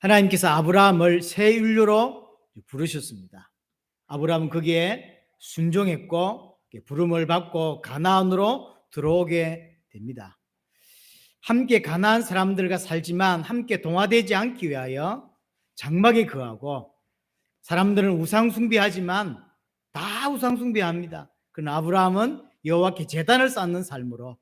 하나님께서 아브라함을 새 인류로 부르셨습니다. 아브라함은 거기에 순종했고 부름을 받고 가나안으로 들어오게 됩니다. 함께 가나안 사람들과 살지만 함께 동화되지 않기 위하여 장막에 거하고, 사람들은 우상 숭배하지만 다 우상 숭배합니다. 그러나 아브라함은 여호와께 제단을 쌓는 삶으로,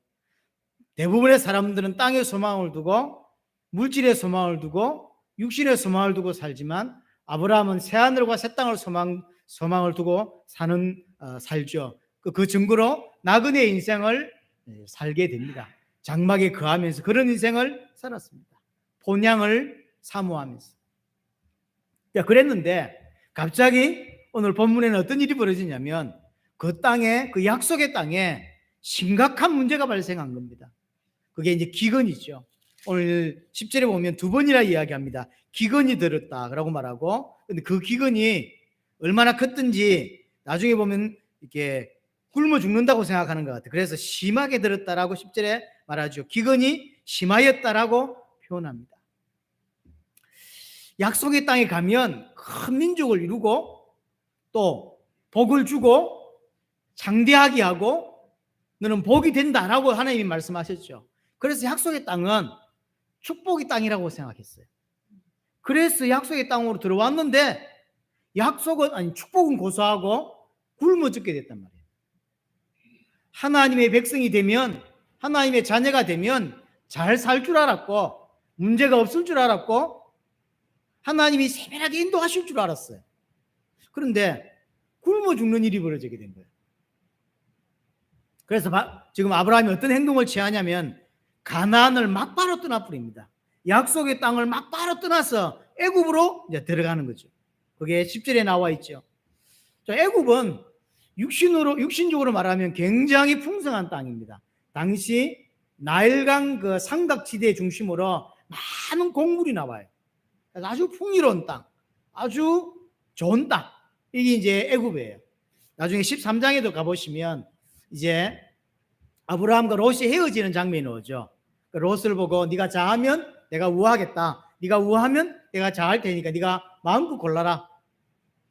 대부분의 사람들은 땅에 소망을 두고 물질에 소망을 두고 육신에 소망을 두고 살지만 아브라함은 새 하늘과 새 땅을 소망을 두고 살죠. 그 증거로 나그네 인생을 살게 됩니다. 장막에 거하면서 그런 인생을 살았습니다. 본향을 사모하면서. 그랬는데 갑자기 오늘 본문에는 어떤 일이 벌어지냐면 그 땅에, 그 약속의 땅에 심각한 문제가 발생한 겁니다. 그게 이제 기근이죠. 오늘 10절에 보면 두 번이나 이야기합니다. 기근이 들었다라고 말하고, 근데 그 기근이 얼마나 컸든지 나중에 보면 이렇게 굶어 죽는다고 생각하는 것 같아요. 그래서 심하게 들었다라고 10절에 말하죠. 기근이 심하였다라고 표현합니다. 약속의 땅에 가면 큰 민족을 이루고 또 복을 주고 장대하게 하고 너는 복이 된다라고 하나님이 말씀하셨죠. 그래서 약속의 땅은 축복의 땅이라고 생각했어요. 그래서 약속의 땅으로 들어왔는데 축복은 고소하고 굶어 죽게 됐단 말이에요. 하나님의 백성이 되면, 하나님의 자녀가 되면 잘 살 줄 알았고 문제가 없을 줄 알았고 하나님이 세밀하게 인도하실 줄 알았어요. 그런데 굶어 죽는 일이 벌어지게 된 거예요. 그래서 지금 아브라함이 어떤 행동을 취하냐면 가나안을 막바로 떠나버립니다. 약속의 땅을 막바로 떠나서 애굽으로 이제 들어가는 거죠. 그게 10절에 나와 있죠. 애굽은 육신적으로 말하면 굉장히 풍성한 땅입니다. 당시 나일강 그 삼각지대 중심으로 많은 곡물이 나와요. 아주 풍요로운 땅, 아주 좋은 땅. 이게 이제 애굽이에요. 나중에 13장에도 가보시면 이제 아브라함과 롯이 헤어지는 장면이 나오죠. 롯을 보고 네가 자하면 내가 우하겠다. 네가 우하면 내가 자할 테니까 네가 마음껏 골라라.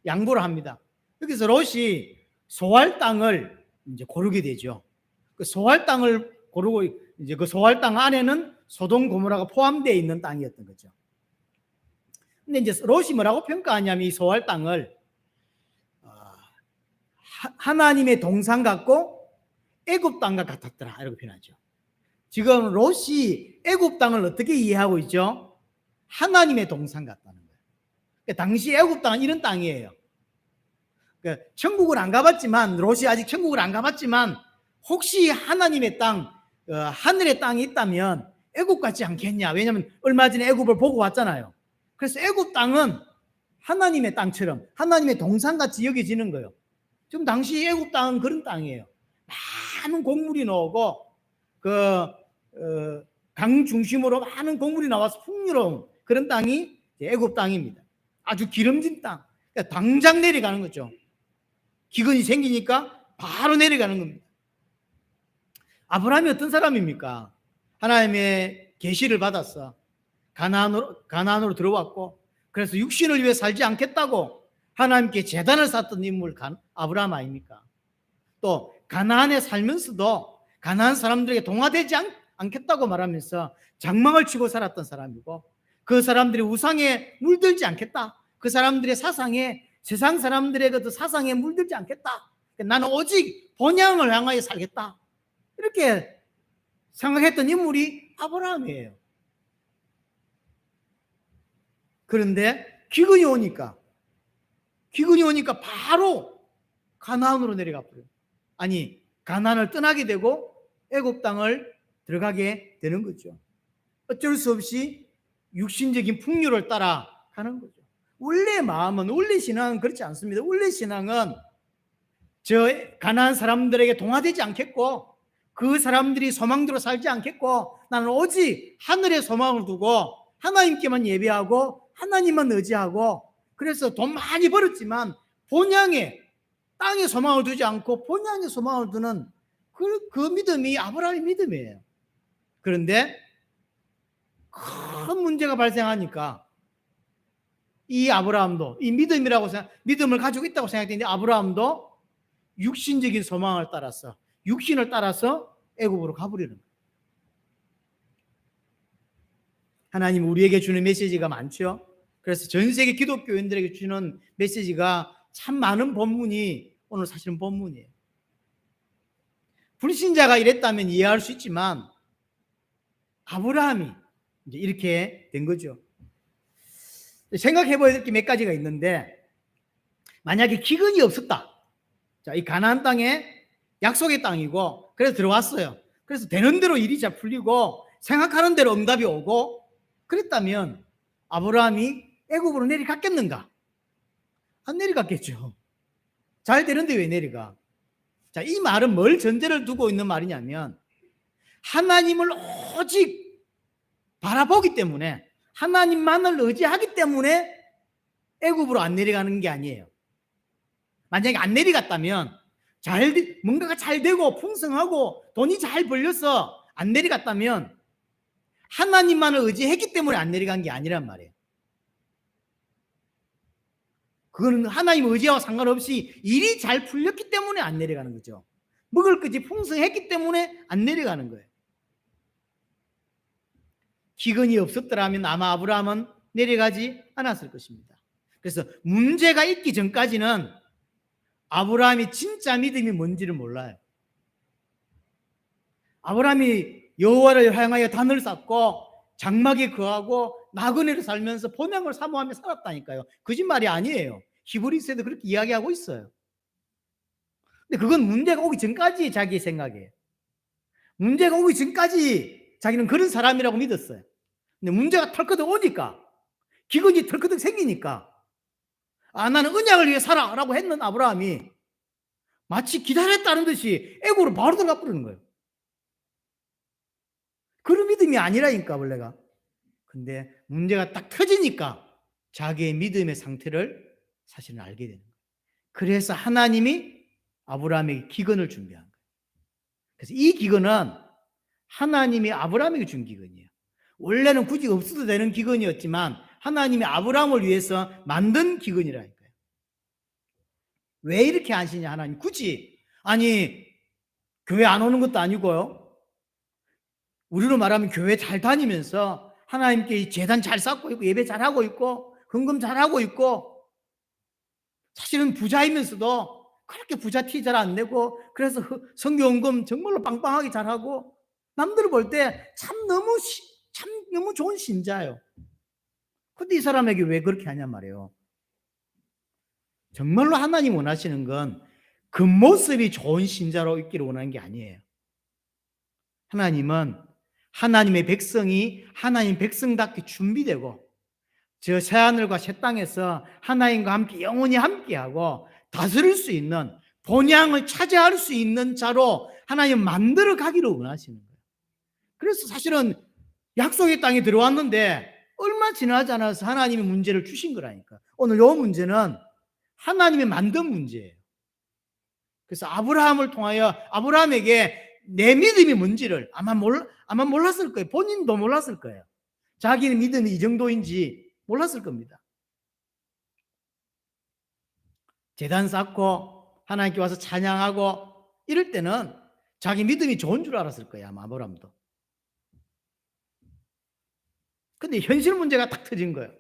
양보를 합니다. 여기서 롯이 소할 땅을 이제 고르게 되죠. 그 소할 땅을 고르고 이제 그 소할 땅 안에는 소돔 고모라가 포함되어 있는 땅이었던 거죠. 근데 이제 롯이 뭐라고 평가하냐면 이 소할 땅을 하나님의 동산 같고 애굽 땅과 같았더라 이렇게 표현하죠. 지금 롯이 애굽 땅을 어떻게 이해하고 있죠? 하나님의 동산 같다는 거예요. 그러니까 당시 애굽 땅은 이런 땅이에요. 그러니까 천국을 안 가봤지만, 롯이 아직 천국을 안 가봤지만 혹시 하나님의 땅, 하늘의 땅이 있다면 애굽 같지 않겠냐. 왜냐하면 얼마 전에 애굽을 보고 왔잖아요. 그래서 애굽 땅은 하나님의 땅처럼 하나님의 동산같이 여겨지는 거예요. 지금 당시 애굽 땅은 그런 땅이에요. 많은 곡물이 나오고 강 중심으로 많은 곡물이 나와서 풍요로운 그런 땅이 애굽 땅입니다. 아주 기름진 땅. 그러니까 당장 내려가는 거죠. 기근이 생기니까 바로 내려가는 겁니다. 아브라함이 어떤 사람입니까? 하나님의 계시를 받았어. 가나안으로 들어왔고, 그래서 육신을 위해 살지 않겠다고 하나님께 제단을 쌓던 인물 아브라함 아닙니까? 또 가나안에 살면서도 가나안 사람들에게 동화되지 않겠다고 말하면서 장막을 치고 살았던 사람이고, 그 사람들이 우상에 물들지 않겠다. 그 사람들의 사상에, 세상 사람들의 그 사상에 물들지 않겠다. 나는 오직 본향을 향하여 살겠다. 이렇게 생각했던 인물이 아브라함이에요. 그런데 기근이 오니까 바로 가나안으로 내려가 버려요. 아니, 가나안을 떠나게 되고 애굽 땅을 들어가게 되는 거죠. 어쩔 수 없이 육신적인 풍요를 따라 가는 거죠. 원래 마음은, 원래 신앙은 그렇지 않습니다. 원래 신앙은 저 가나안 사람들에게 동화되지 않겠고 그 사람들이 소망대로 살지 않겠고 나는 오직 하늘에 소망을 두고 하나님께만 예배하고 하나님만 의지하고, 그래서 돈 많이 벌었지만 본향에, 땅에 소망을 두지 않고 본향에 소망을 두는 그 믿음이 아브라함의 믿음이에요. 그런데 큰 문제가 발생하니까 이 아브라함도 이 믿음을 가지고 있다고 생각되는데 아브라함도 육신적인 소망을 따라서 육신을 따라서 애굽으로 가버리는 거예요. 하나님 우리에게 주는 메시지가 많죠. 그래서 전 세계 기독교인들에게 주는 메시지가 참 많은 본문이 오늘 사실은 본문이에요. 불신자가 이랬다면 이해할 수 있지만 아브라함이 이제 이렇게 된 거죠. 생각해 봐야 될 게 몇 가지가 있는데 만약에 기근이 없었다. 자, 이 가나안 땅에 약속의 땅이고 그래서 들어왔어요. 그래서 되는 대로 일이 잘 풀리고 생각하는 대로 응답이 오고 그랬다면 아브라함이 애굽으로 내려갔겠는가? 안 내려갔겠죠. 잘 되는데 왜 내려가? 자, 이 말은 뭘 전제를 두고 있는 말이냐면 하나님을 오직 바라보기 때문에 하나님만을 의지하기 때문에 애굽으로 안 내려가는 게 아니에요. 만약에 안 내려갔다면 뭔가가 잘 되고 풍성하고 돈이 잘 벌려서 안 내려갔다면 하나님만을 의지했기 때문에 안 내려간 게 아니란 말이에요. 그거는 하나님 의지와 상관없이 일이 잘 풀렸기 때문에 안 내려가는 거죠. 먹을 것이 풍성했기 때문에 안 내려가는 거예요. 기근이 없었더라면 아마 아브라함은 내려가지 않았을 것입니다. 그래서 문제가 있기 전까지는 아브라함이 진짜 믿음이 뭔지를 몰라요. 아브라함이 여호와를 향하여 단을 쌓고 장막에 거하고 나그네로 살면서 본향을 사모하며 살았다니까요. 거짓말이 아니에요. 히브리서에도 그렇게 이야기하고 있어요. 근데 그건 문제가 오기 전까지 자기의 생각이에요. 문제가 오기 전까지 자기는 그런 사람이라고 믿었어요. 근데 문제가 털커덕 오니까 기근이 털커덕 생기니까 나는 언약을 위해 살아라고 했는 아브라함이 마치 기다렸다는 듯이 애굽으로 바로 들어가 버리는 거예요. 그런 믿음이 아니라니까 원래가. 근데 문제가 딱 터지니까 자기의 믿음의 상태를 사실은 알게 되는 거예요. 그래서 하나님이 아브라함에게 기근을 준비한 거예요. 그래서 이 기근은 하나님이 아브라함에게 준 기근이에요. 원래는 굳이 없어도 되는 기근이었지만 하나님이 아브라함을 위해서 만든 기근이라니까요. 왜 이렇게 하시냐 하나님. 굳이 아니 교회 안 오는 것도 아니고요. 우리로 말하면 교회 잘 다니면서 하나님께 재단 잘 쌓고 있고 예배 잘하고 있고 헌금 잘하고 있고 사실은 부자이면서도 그렇게 부자 티 잘 안 내고 그래서 성경헌금 정말로 빵빵하게 잘하고 남들 볼 때 참 너무 좋은 신자예요. 근데 이 사람에게 왜 그렇게 하냔 말이에요. 정말로 하나님 원하시는 건 겉모습이 좋은 신자로 있기를 원하는 게 아니에요. 하나님은 하나님의 백성이 하나님 백성답게 준비되고 저 새하늘과 새 땅에서 하나님과 함께 영원히 함께하고 다스릴 수 있는 본향을 차지할 수 있는 자로 하나님 만들어 가기를 원하시는 거예요. 그래서 사실은 약속의 땅에 들어왔는데 얼마 지나지 않아서 하나님이 문제를 주신 거라니까. 오늘 이 문제는 하나님이 만든 문제예요. 그래서 아브라함을 통하여 아브라함에게 내 믿음이 뭔지를 아마 몰랐을 거예요. 본인도 몰랐을 거예요. 자기의 믿음이 이 정도인지 몰랐을 겁니다. 제단 쌓고 하나님께 와서 찬양하고 이럴 때는 자기 믿음이 좋은 줄 알았을 거예요. 아마 아브라함도. 근데 현실 문제가 딱 터진 거예요.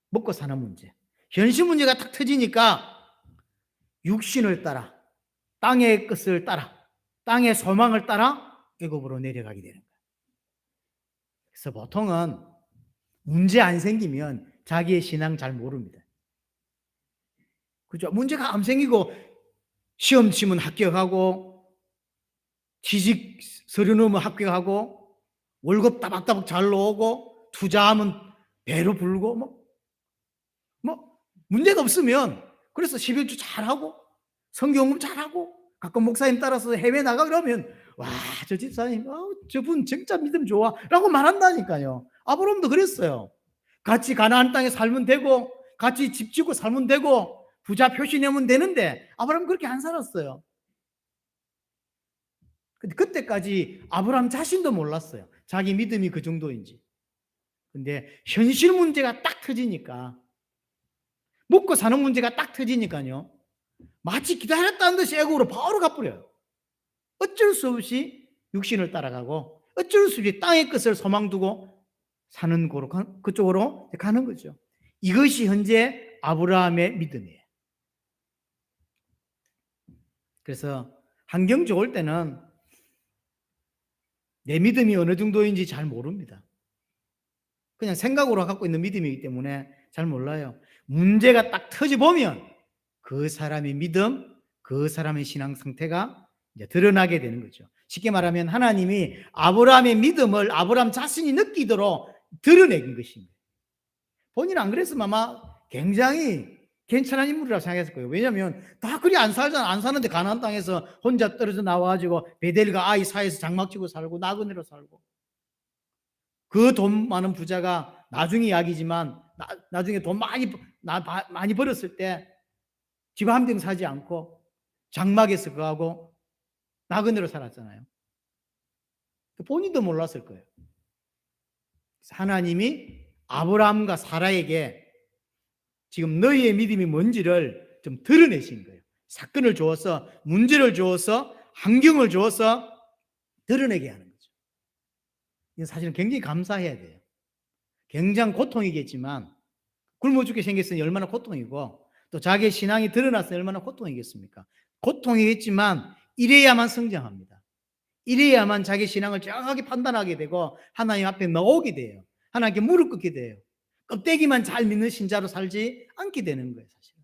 먹고 사는 문제. 현실 문제가 딱 터지니까 육신을 따라 땅의 것을 따라 땅의 소망을 따라 애굽으로 내려가게 되는 거예요. 그래서 보통은 문제 안 생기면 자기의 신앙 잘 모릅니다. 그죠? 문제가 안 생기고 시험 치면 합격하고 취직 서류 넣으면 합격하고 월급 따박따박 잘 나오고 투자하면 배로 불고 문제가 없으면 그래서 11주 잘하고 성경을 잘하고 가끔 목사님 따라서 해외 나가 그러면 와, 저 집사님 저분 진짜 믿음 좋아 라고 말한다니까요. 아브라함도 그랬어요. 같이 가나안 땅에 살면 되고 같이 집 짓고 살면 되고 부자 표시 내면 되는데 아브라함 그렇게 안 살았어요. 근데 그때까지 아브라함 자신도 몰랐어요. 자기 믿음이 그 정도인지. 근데 현실 문제가 딱 터지니까 먹고 사는 문제가 딱 터지니까요. 마치 기다렸다는 듯이 애국으로 바로 가버려요. 어쩔 수 없이 육신을 따라가고 어쩔 수 없이 땅의 것을 소망 두고 사는 곳으로 그쪽으로 가는 거죠. 이것이 현재 아브라함의 믿음이에요. 그래서 환경 좋을 때는 내 믿음이 어느 정도인지 잘 모릅니다. 그냥 생각으로 갖고 있는 믿음이기 때문에 잘 몰라요. 문제가 딱 터져보면 그 사람의 믿음, 그 사람의 신앙 상태가 이제 드러나게 되는 거죠. 쉽게 말하면 하나님이 아브라함의 믿음을 아브라함 자신이 느끼도록 드러낸 것입니다. 본인은 안 그랬으면 아마 굉장히 괜찮은 인물이라고 생각했을 거예요. 왜냐하면 다 그리 안 살잖아. 안 사는데 가나안 땅에서 혼자 떨어져 나와가지고 베델과 아이 사이에서 장막치고 살고 나그네로 살고, 그 돈 많은 부자가 나중에 이야기지만 나중에 돈 많이 벌었을 때 집 한 평 사지 않고 장막에서 그하고 나그네로 살았잖아요. 본인도 몰랐을 거예요. 하나님이 아브라함과 사라에게 지금 너희의 믿음이 뭔지를 좀 드러내신 거예요. 사건을 주어서, 문제를 주어서, 환경을 주어서 드러내게 하는 거죠. 이건 사실은 굉장히 감사해야 돼요. 굉장히 고통이겠지만, 굶어 죽게 생겼으니 얼마나 고통이고, 또 자기의 신앙이 드러났으니 얼마나 고통이겠습니까? 고통이겠지만 이래야만 성장합니다. 이래야만 자기 신앙을 정확하게 판단하게 되고 하나님 앞에 나오게 돼요. 하나님께 무릎 꿇게 돼요. 껍데기만 잘 믿는 신자로 살지 않게 되는 거예요, 사실.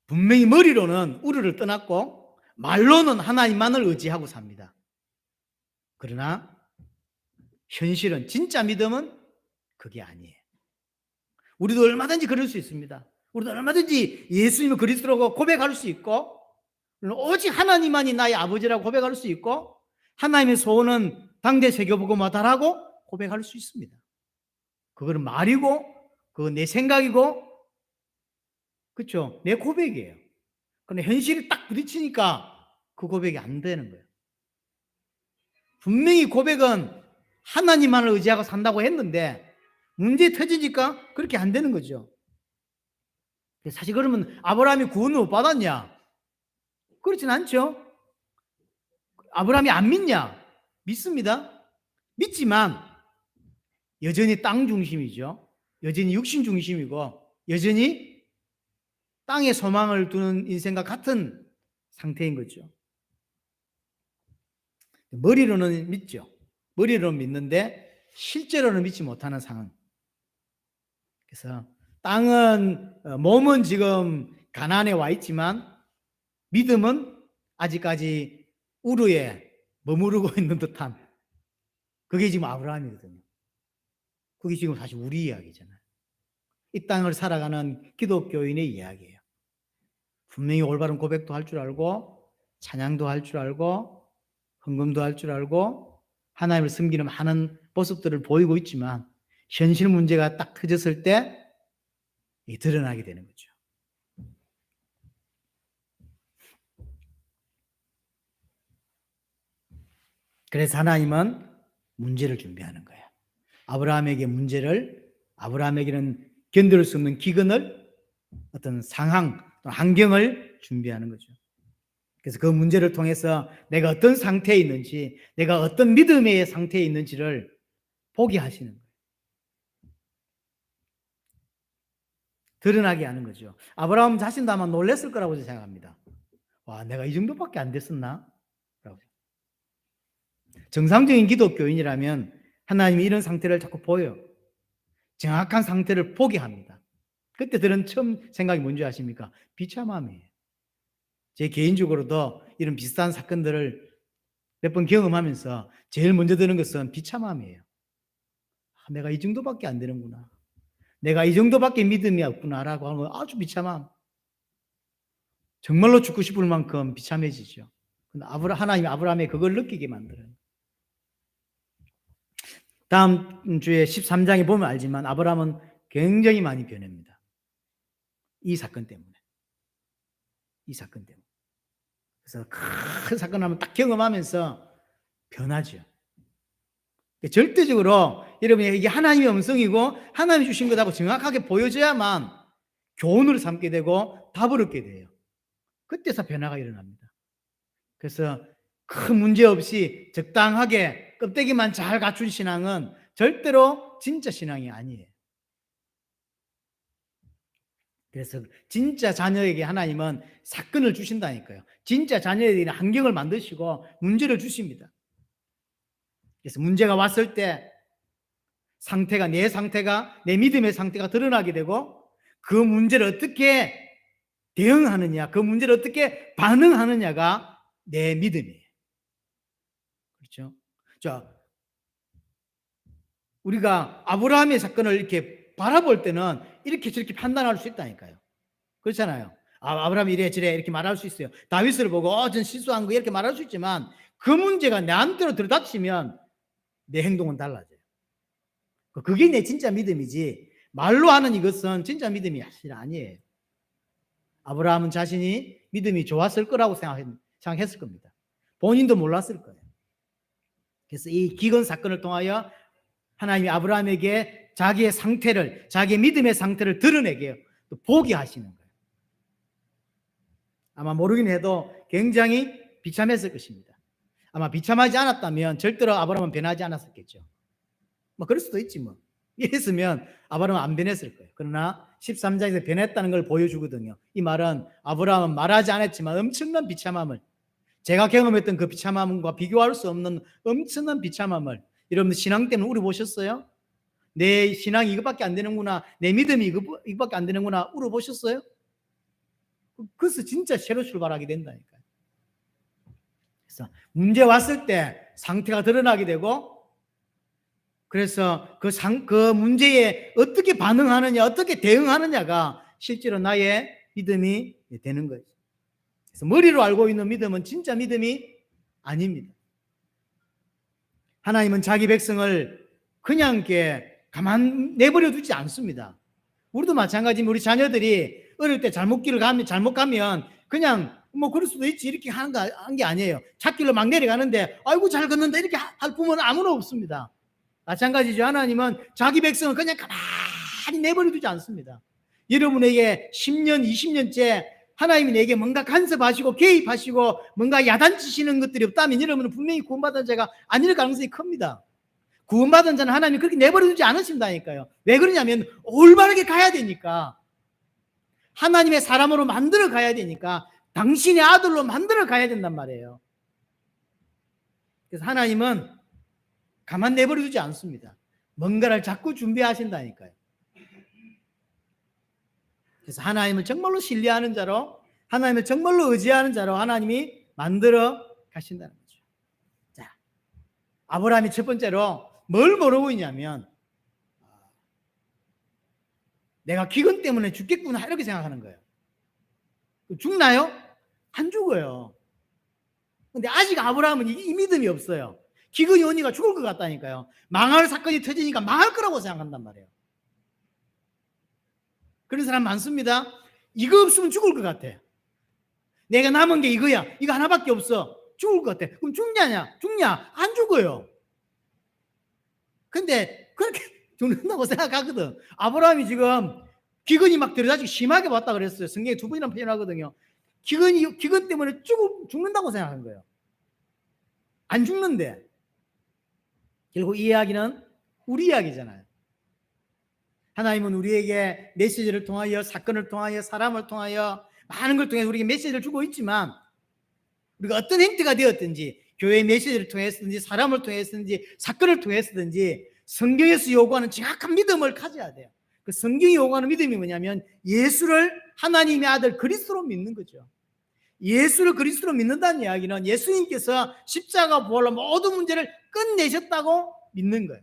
분명히 머리로는 우르를 떠났고 말로는 하나님만을 의지하고 삽니다. 그러나 현실은, 진짜 믿음은 그게 아니에요. 우리도 얼마든지 그럴 수 있습니다. 우리도 얼마든지 예수님을 그리스도라고 고백할 수 있고, 오직 하나님만이 나의 아버지라고 고백할 수 있고, 하나님의 소원은 당대 세계복음화다라고 고백할 수 있습니다. 그거는 말이고, 그건 내 생각이고, 그렇죠? 내 고백이에요. 그런데 현실이 딱 부딪히니까 그 고백이 안 되는 거예요. 분명히 고백은 하나님만을 의지하고 산다고 했는데 문제 터지니까 그렇게 안 되는 거죠. 사실 그러면 아브라함이 구원을 못 받았냐? 그렇진 않죠. 아브라함이 안 믿냐? 믿습니다. 믿지만 여전히 땅 중심이죠. 여전히 육신 중심이고 여전히 땅에 소망을 두는 인생과 같은 상태인 거죠. 머리로는 믿죠. 머리로는 믿는데 실제로는 믿지 못하는 상황. 그래서 몸은 지금 가나안에 와 있지만 믿음은 아직까지 우르에 머무르고 있는 듯한, 그게 지금 아브라함이거든요. 그게 지금 사실 우리 이야기잖아요. 이 땅을 살아가는 기독교인의 이야기예요. 분명히 올바른 고백도 할 줄 알고 찬양도 할 줄 알고 헌금도 할 줄 알고 하나님을 섬기는 많은 모습들을 보이고 있지만 현실 문제가 딱 터졌을 때 드러나게 되는 거죠. 그래서 하나님은 문제를 준비하는 거예요. 아브라함에게는 견딜 수 없는 기근을, 어떤 상황, 환경을 준비하는 거죠. 그래서 그 문제를 통해서 내가 어떤 상태에 있는지, 내가 어떤 믿음의 상태에 있는지를 보게 하시는 거예요. 드러나게 하는 거죠. 아브라함 자신도 아마 놀랐을 거라고 생각합니다. 와, 내가 이 정도밖에 안 됐었나? 정상적인 기독교인이라면 하나님이 이런 상태를 자꾸 보여요. 정확한 상태를 보게 합니다. 그때 들은 처음 생각이 뭔지 아십니까? 비참함이에요. 제 개인적으로도 이런 비슷한 사건들을 몇 번 경험하면서 제일 먼저 드는 것은 비참함이에요. 내가 이 정도밖에 안 되는구나. 내가 이 정도밖에 믿음이 없구나라고 하면 아주 비참함. 정말로 죽고 싶을 만큼 비참해지죠. 하나님이 아브라함에 그걸 느끼게 만들어요. 다음 주에 13장에 보면 알지만 아브라함은 굉장히 많이 변합니다. 이 사건 때문에. 그래서 큰 사건 하면 딱 경험하면서 변하죠. 절대적으로 여러분이 이게 하나님의 음성이고 하나님이 주신 거다고 정확하게 보여줘야만 교훈을 삼게 되고 답을 얻게 돼요. 그때서 변화가 일어납니다. 그래서 큰 문제 없이 적당하게 껍데기만 잘 갖춘 신앙은 절대로 진짜 신앙이 아니에요. 그래서 진짜 자녀에게 하나님은 사건을 주신다니까요. 진짜 자녀에게 환경을 만드시고 문제를 주십니다. 그래서 문제가 왔을 때 내 믿음의 상태가 드러나게 되고 그 문제를 어떻게 대응하느냐, 그 문제를 어떻게 반응하느냐가 내 믿음이에요. 그렇죠? 자, 우리가 아브라함의 사건을 이렇게 바라볼 때는 이렇게 저렇게 판단할 수 있다니까요. 그렇잖아요. 아브라함이 이래 저래 이렇게 말할 수 있어요. 다윗을 보고 전 실수한 거 이렇게 말할 수 있지만 그 문제가 나한테로 들이닥치면 내 행동은 달라져요. 그게 내 진짜 믿음이지 말로 하는 이것은 진짜 믿음이 사실 아니에요. 아브라함은 자신이 믿음이 좋았을 거라고 생각했을 겁니다. 본인도 몰랐을 거예요. 그래서 이 기근 사건을 통하여 하나님이 아브라함에게 자기의 믿음의 상태를 드러내게 또 보게 하시는 거예요. 아마 모르긴 해도 굉장히 비참했을 것입니다. 아마 비참하지 않았다면 절대로 아브라함은 변하지 않았었겠죠. 뭐 그럴 수도 있지 뭐. 이랬으면 아브라함은 안 변했을 거예요. 그러나 13장에서 변했다는 걸 보여주거든요. 이 말은 아브라함은 말하지 않았지만 엄청난 비참함을, 제가 경험했던 그 비참함과 비교할 수 없는 엄청난 비참함을, 여러분들 신앙 때문에 울어보셨어요? 내 신앙이 이것밖에 안 되는구나, 내 믿음이 이것밖에 안 되는구나 울어보셨어요? 그래서 진짜 새로 출발하게 된다니까요. 그래서 문제 왔을 때 상태가 드러나게 되고, 그래서 그 문제에 어떻게 반응하느냐, 어떻게 대응하느냐가 실제로 나의 믿음이 되는 거죠. 그래서 머리로 알고 있는 믿음은 진짜 믿음이 아닙니다. 하나님은 자기 백성을 그냥 이렇게 가만 내버려 두지 않습니다. 우리도 마찬가지입니다. 우리 자녀들이 어릴 때 잘못 가면 그냥 뭐 그럴 수도 있지 이렇게 한 게 아니에요. 찻길로 막 내려가는데 아이고 잘 걷는다 이렇게 할 부모는 아무나 없습니다. 마찬가지죠. 하나님은 자기 백성을 그냥 가만히 내버려 두지 않습니다. 여러분에게 10년, 20년째 하나님이 내게 뭔가 간섭하시고 개입하시고 뭔가 야단치시는 것들이 없다면 여러분은 분명히 구원받은 자가 아닐 가능성이 큽니다. 구원받은 자는 하나님이 그렇게 내버려 두지 않으신다니까요. 왜 그러냐면 올바르게 가야 되니까. 하나님의 사람으로 만들어 가야 되니까. 당신의 아들로 만들어 가야 된단 말이에요. 그래서 하나님은 가만 내버려 두지 않습니다. 뭔가를 자꾸 준비하신다니까요. 그래서 하나님을 정말로 신뢰하는 자로, 하나님을 정말로 의지하는 자로 하나님이 만들어 가신다는 거죠. 자, 아브라함이 첫 번째로 뭘 모르고 있냐면 내가 기근 때문에 죽겠구나 이렇게 생각하는 거예요. 죽나요? 안 죽어요. 근데 아직 아브라함은 이 믿음이 없어요. 기근이 오니까 죽을 것 같다니까요. 망할 사건이 터지니까 망할 거라고 생각한단 말이에요. 그런 사람 많습니다. 이거 없으면 죽을 것 같아. 내가 남은 게 이거야. 이거 하나밖에 없어. 죽을 것 같아. 그럼 죽냐? 안 죽어요. 근데 그렇게 죽는다고 생각하거든. 아브라함이 지금 기근이 막 들여다지고 심하게 왔다 그랬어요. 성경에 2번이나 표현하거든요. 기근 때문에 죽는다고 생각한 거예요. 안 죽는데. 결국 이 이야기는 우리 이야기잖아요. 하나님은 우리에게 메시지를 통하여, 사건을 통하여, 사람을 통하여, 많은 걸 통해서 우리에게 메시지를 주고 있지만 우리가 어떤 행태가 되었든지, 교회의 메시지를 통해서든지, 사람을 통해서든지, 사건을 통해서든지 성경에서 요구하는 정확한 믿음을 가져야 돼요. 그 성경이 요구하는 믿음이 뭐냐면 예수를 하나님의 아들 그리스도로 믿는 거죠. 예수를 그리스도로 믿는다는 이야기는 예수님께서 십자가 부활로 모든 문제를 끝내셨다고 믿는 거예요.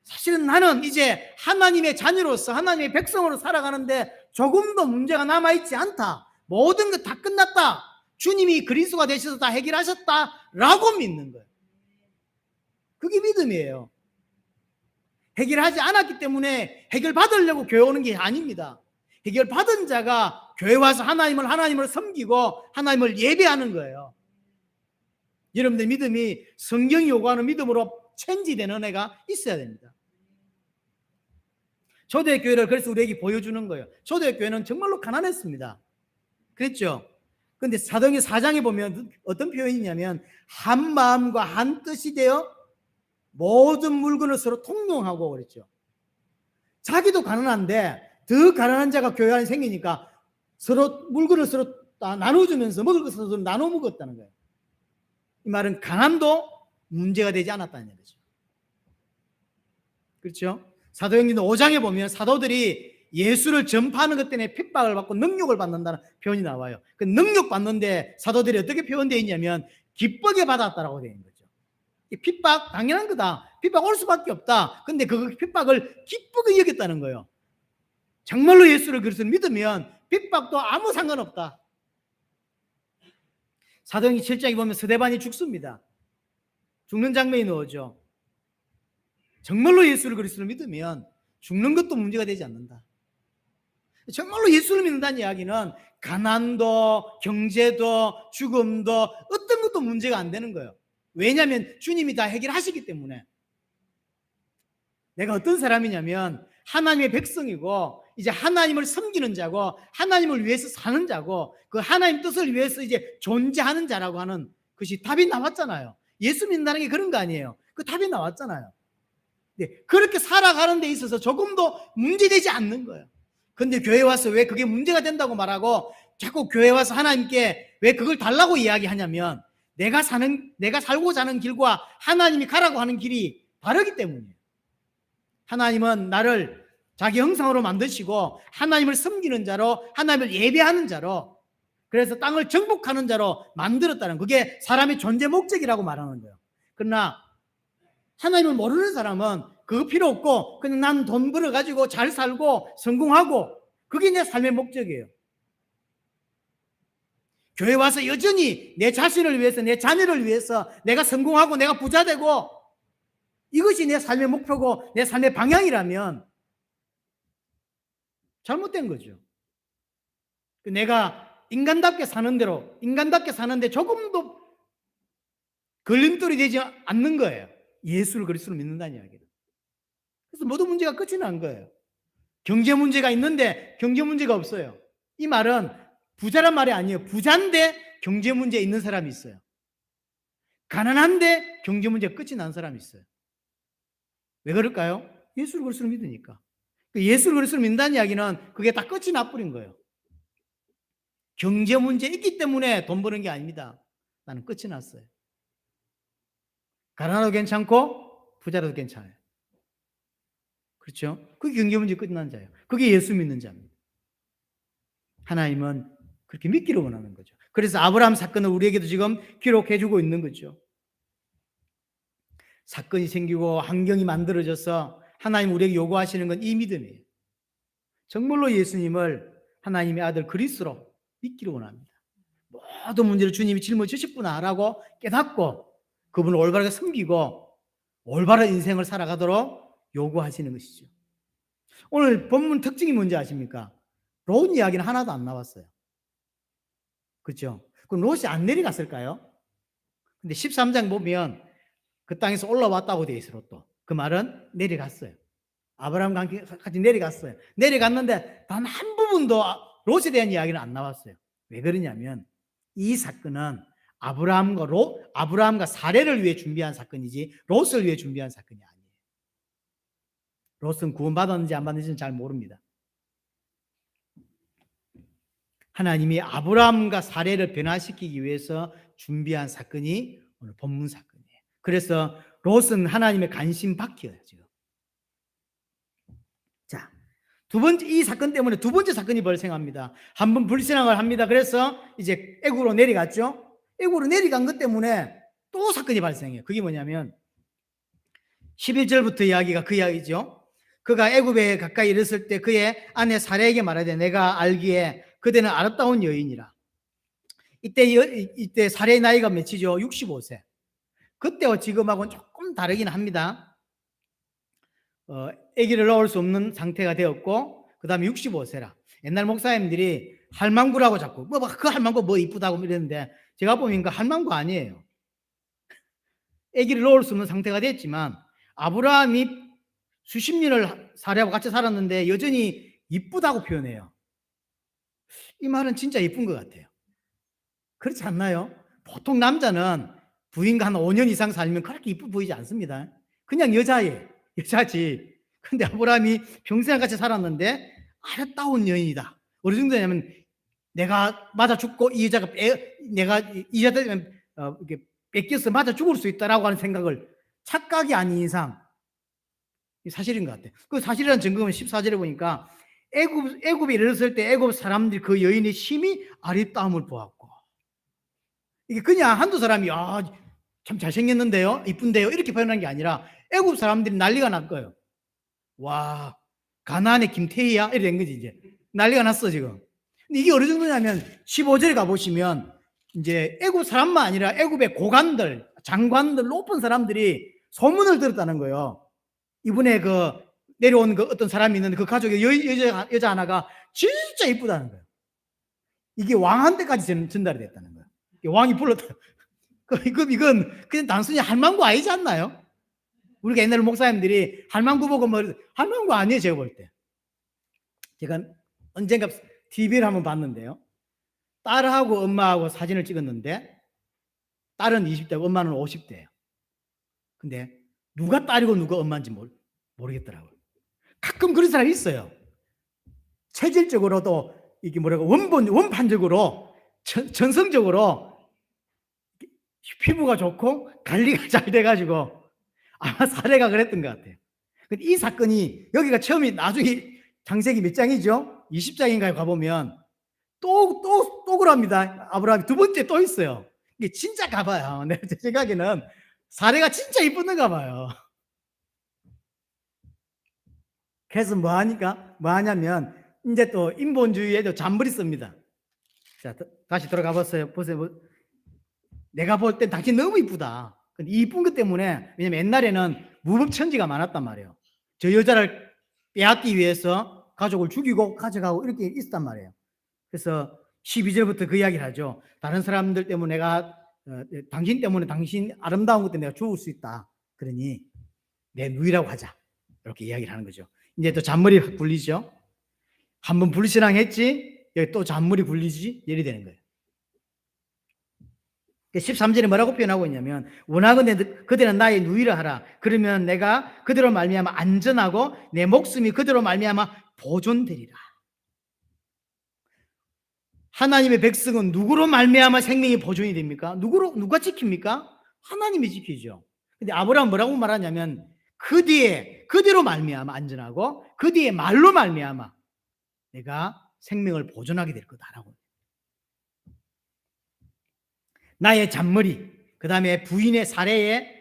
사실은 나는 이제 하나님의 자녀로서 하나님의 백성으로 살아가는데 조금도 문제가 남아있지 않다. 모든 것 다 끝났다. 주님이 그리스도가 되셔서 다 해결하셨다라고 믿는 거예요. 그게 믿음이에요. 해결하지 않았기 때문에 해결받으려고 교회 오는 게 아닙니다. 해결받은 자가 교회 와서 하나님을 섬기고 하나님을 예배하는 거예요. 여러분들 믿음이 성경이 요구하는 믿음으로 체인지된 은혜가 있어야 됩니다. 초대교회를 그래서 우리에게 보여주는 거예요. 초대교회는 정말로 가난했습니다. 그랬죠? 그런데 사도행전 4장에 보면 어떤 표현이냐면 한 마음과 한 뜻이 되어 모든 물건을 서로 통용하고 그랬죠. 자기도 가난한데 더 가난한 자가 교회 안에 생기니까 서로 물건을 서로 나눠주면서 먹을 것을 서로 나눠 먹었다는 거예요. 이 말은 가난도 문제가 되지 않았다는 얘기죠. 그렇죠? 사도행전 5장에 보면 사도들이 예수를 전파하는 것 때문에 핍박을 받고 능력을 받는다는 표현이 나와요. 그 능력 받는데 사도들이 어떻게 표현되어 있냐면 기쁘게 받았다라고 되어 있는 거죠. 핍박 당연한 거다. 핍박 올 수밖에 없다. 근데 그 핍박을 기쁘게 여겼다는 거예요. 정말로 예수를 그리스도를 믿으면 핍박도 아무 상관없다. 사도행전 7장에 보면 스데반이 죽습니다. 죽는 장면이 나오죠. 정말로 예수를 그리스도를 믿으면 죽는 것도 문제가 되지 않는다. 정말로 예수를 믿는다는 이야기는 가난도 경제도 죽음도 어떤 것도 문제가 안 되는 거예요. 왜냐하면 주님이 다 해결하시기 때문에. 내가 어떤 사람이냐면 하나님의 백성이고 이제 하나님을 섬기는 자고 하나님을 위해서 사는 자고 그 하나님 뜻을 위해서 이제 존재하는 자라고 하는 것이 답이 나왔잖아요. 예수 믿는다는 게 그런 거 아니에요. 그 답이 나왔잖아요. 네, 그렇게 살아가는 데 있어서 조금도 문제되지 않는 거예요. 근데 교회 와서 왜 그게 문제가 된다고 말하고 자꾸 교회 와서 하나님께 왜 그걸 달라고 이야기하냐면 내가 살고자 하는 길과 하나님이 가라고 하는 길이 다르기 때문이에요. 하나님은 나를 자기 형상으로 만드시고 하나님을 섬기는 자로 하나님을 예배하는 자로 그래서 땅을 정복하는 자로 만들었다는 그게 사람의 존재 목적이라고 말하는 거예요. 그러나 하나님을 모르는 사람은 그거 필요 없고 그냥 난 돈 벌어가지고 잘 살고 성공하고 그게 내 삶의 목적이에요. 교회 와서 여전히 내 자신을 위해서 내 자녀를 위해서 내가 성공하고 내가 부자 되고 이것이 내 삶의 목표고 내 삶의 방향이라면 잘못된 거죠. 내가 인간답게 사는 대로 인간답게 사는데 조금도 걸림돌이 되지 않는 거예요. 예수를 그리스도로 믿는다는 이야기는. 그래서 모든 문제가 끝이 난 거예요. 경제 문제가 있는데 경제 문제가 없어요. 이 말은 부자란 말이 아니에요. 부자인데 경제 문제 있는 사람이 있어요. 가난한데 경제 문제가 끝이 난 사람이 있어요. 왜 그럴까요? 예수를 그리스도로 믿으니까. 예수를 그리스도로 믿는다는 이야기는 그게 다 끝이 나버린 거예요. 경제 문제 있기 때문에 돈 버는 게 아닙니다. 나는 끝이 났어요. 가난하도 괜찮고 부자라도 괜찮아요. 그렇죠? 그게 경제 문제 끝난 자예요. 그게 예수 믿는 자입니다. 하나님은 그렇게 믿기를 원하는 거죠. 그래서 아브라함 사건을 우리에게도 지금 기록해 주고 있는 거죠. 사건이 생기고 환경이 만들어져서 하나님 우리에게 요구하시는 건 이 믿음이에요. 정말로 예수님을 하나님의 아들 그리스도로 믿기를 원합니다. 모든 문제를 주님이 짊어지셨구나라고 깨닫고 그분을 올바르게 섬기고 올바른 인생을 살아가도록 요구하시는 것이죠. 오늘 본문 특징이 뭔지 아십니까? 롯 이야기는 하나도 안 나왔어요. 그렇죠? 그럼 롯이 안 내려갔을까요? 근데 13장 보면 그 땅에서 올라왔다고 되어 있어요. 또. 그 말은 내려갔어요. 아브라함과 같이 내려갔어요. 내려갔는데 단 한 부분도 롯에 대한 이야기는 안 나왔어요. 왜 그러냐면 이 사건은 아브라함과 사례를 위해 준비한 사건이지 롯을 위해 준비한 사건이 아니에요. 롯은 구원받았는지 안 받았는지는 잘 모릅니다. 하나님이 아브라함과 사례를 변화시키기 위해서 준비한 사건이 오늘 본문 사건이에요. 그래서 롯은 하나님의 관심 밖이에요, 지금. 자, 이 사건 때문에 두 번째 사건이 발생합니다. 한 번 불신앙을 합니다. 그래서 이제 애굽으로 내려갔죠. 애굽으로 내려간 것 때문에 또 사건이 발생해요. 그게 뭐냐면 11절부터 이야기가 그 이야기죠. 그가 애굽에 가까이 이르렀을 때 그의 아내 사레에게 말하되 내가 알기에 그대는 아름다운 여인이라. 이때 사레의 나이가 몇이죠? 65세. 그때와 지금하고는 조금 다르긴 합니다. 아기를 낳을 수 없는 상태가 되었고 그 다음에 65세라. 옛날 목사님들이 할망구라고 자꾸 그 할망구 뭐 이쁘다고 이랬는데 제가 보면 그 할망구 아니에요. 아기를 놓을 수 없는 상태가 됐지만 아브라함이 수십 년을 사례하고 같이 살았는데 여전히 이쁘다고 표현해요. 이 말은 진짜 이쁜 것 같아요. 그렇지 않나요? 보통 남자는 부인과 한 5년 이상 살면 그렇게 이쁘 보이지 않습니다. 그냥 여자지. 근데 아브라함이 평생 같이 살았는데 아름다운 여인이다. 어느 정도냐면 내가 맞아 죽고 이 여자가 내가 이 여자 때문에 이렇게 뺏겨서 맞아 죽을 수 있다라고 하는 생각을 착각이 아닌 이상 사실인 것 같아요. 그 사실이라는 증거는 14절에 보니까 애굽에 이르렀을 때 애굽 사람들이 그 여인의 심히 아리따움을 보았고, 이게 그냥 한두 사람이 참 잘생겼는데요, 이쁜데요 이렇게 표현한 게 아니라 애굽 사람들이 난리가 날 거예요. 와, 가나안의 김태희야 이렇게 된 거지. 이제 난리가 났어 지금. 근데 이게 어느 정도냐면 15절에 가보시면 이제 애굽 사람만 아니라 애굽의 고관들, 장관들, 높은 사람들이 소문을 들었다는 거예요. 이번에 그 내려온 그 어떤 사람이 있는데 그 가족의 여자 하나가 진짜 이쁘다는 거예요. 이게 왕한테까지 전달이 됐다는 거예요. 왕이 불렀다. 이건 그냥 단순히 할망구 아니지 않나요? 우리가 옛날 목사님들이 할망구 보고 뭐 할망구 아니에요. 제가 볼 때. 제가 언젠가 TV를 한번 봤는데요. 딸하고 엄마하고 사진을 찍었는데 딸은 20대고 엄마는 50대예요. 근데 누가 딸이고 누가 엄마인지 모르겠더라고요. 가끔 그런 사람이 있어요. 체질적으로도 이게 원판적으로 전성적으로 피부가 좋고 관리가 잘 돼가지고 아마 사례가 그랬던 것 같아요. 근데 이 사건이 여기가 처음이 나중에 창세기 몇 장이죠? 20장인가에 가보면 또 그럽니다. 아브라함이 두 번째 또 있어요. 이게 진짜 가봐요. 제 생각에는 사례가 진짜 이쁘는가 봐요. 그래서 뭐 하냐면 이제 또 인본주의에도 잔머리 씁니다. 자, 다시 들어가 보세요. 내가 볼 땐 당신 너무 이쁘다. 근데 이 이쁜 것 때문에, 왜냐면 옛날에는 무법천지가 많았단 말이에요. 저 여자를 빼앗기 위해서 가족을 죽이고 가져가고 이렇게 있었단 말이에요. 그래서 12절부터 그 이야기를 하죠. 다른 사람들 때문에 내가 당신 때문에 당신 아름다운 것 때문에 내가 죽을 수 있다. 그러니 내 누이라고 하자. 이렇게 이야기를 하는 거죠. 이제 또 잔머리 굴리죠. 한번 불신앙했지, 여기 또 잔머리 굴리지, 이래 되는 거예요. 13절에 뭐라고 표현하고 있냐면, 원하건대 그대는 나의 누이라 하라. 그러면 내가 그대로 말미암아 안전하고 내 목숨이 그대로 말미암아 보존되리라. 하나님의 백성은 누구로 말미암아 생명이 보존이 됩니까? 누가 지킵니까? 하나님이 지키죠. 근데 아브라함은 뭐라고 말하냐면, 그 뒤에 그대로 말미암아 안전하고 그 뒤에 말로 말미암아 내가 생명을 보존하게 될 거다라고. 나의 잔머리, 그 다음에 부인의 사례에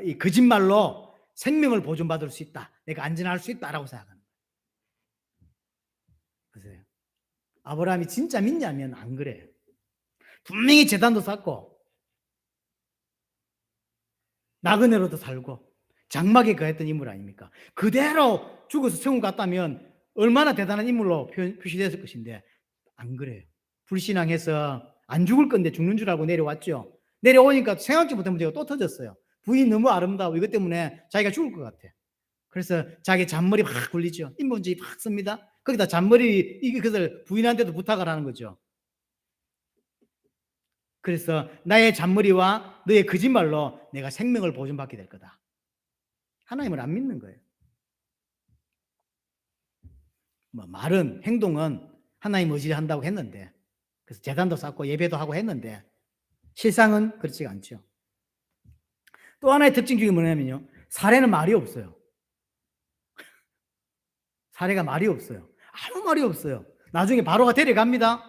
이 거짓말로 생명을 보존받을 수 있다, 내가 안전할 수 있다라고 생각하는 거예요. 보세요. 아브라함이 진짜 믿냐면 안 그래요. 분명히 제단도 쌓고 나그네로도 살고 장막에 거했던 인물 아닙니까? 그대로 죽어서 천국 갔다면 얼마나 대단한 인물로 표시됐을 것인데 안 그래요. 불신앙해서 안 죽을 건데 죽는 줄 알고 내려왔죠. 내려오니까 생각지 못한 문제가 또 터졌어요. 부인 너무 아름다워. 이것 때문에 자기가 죽을 것 같아. 그래서 자기 잔머리 막 굴리죠. 인본주의 막 씁니다. 거기다 잔머리 이것을 부인한테도 부탁을 하는 거죠. 그래서 나의 잔머리와 너의 거짓말로 내가 생명을 보존받게 될 거다. 하나님을 안 믿는 거예요. 말은, 행동은 하나님 의지한다고 했는데, 그래서 제단도 쌓고 예배도 하고 했는데 실상은 그렇지가 않죠. 또 하나의 특징 중에 뭐냐면요, 사례는 말이 없어요. 사례가 말이 없어요. 아무 말이 없어요. 나중에 바로가 데려갑니다.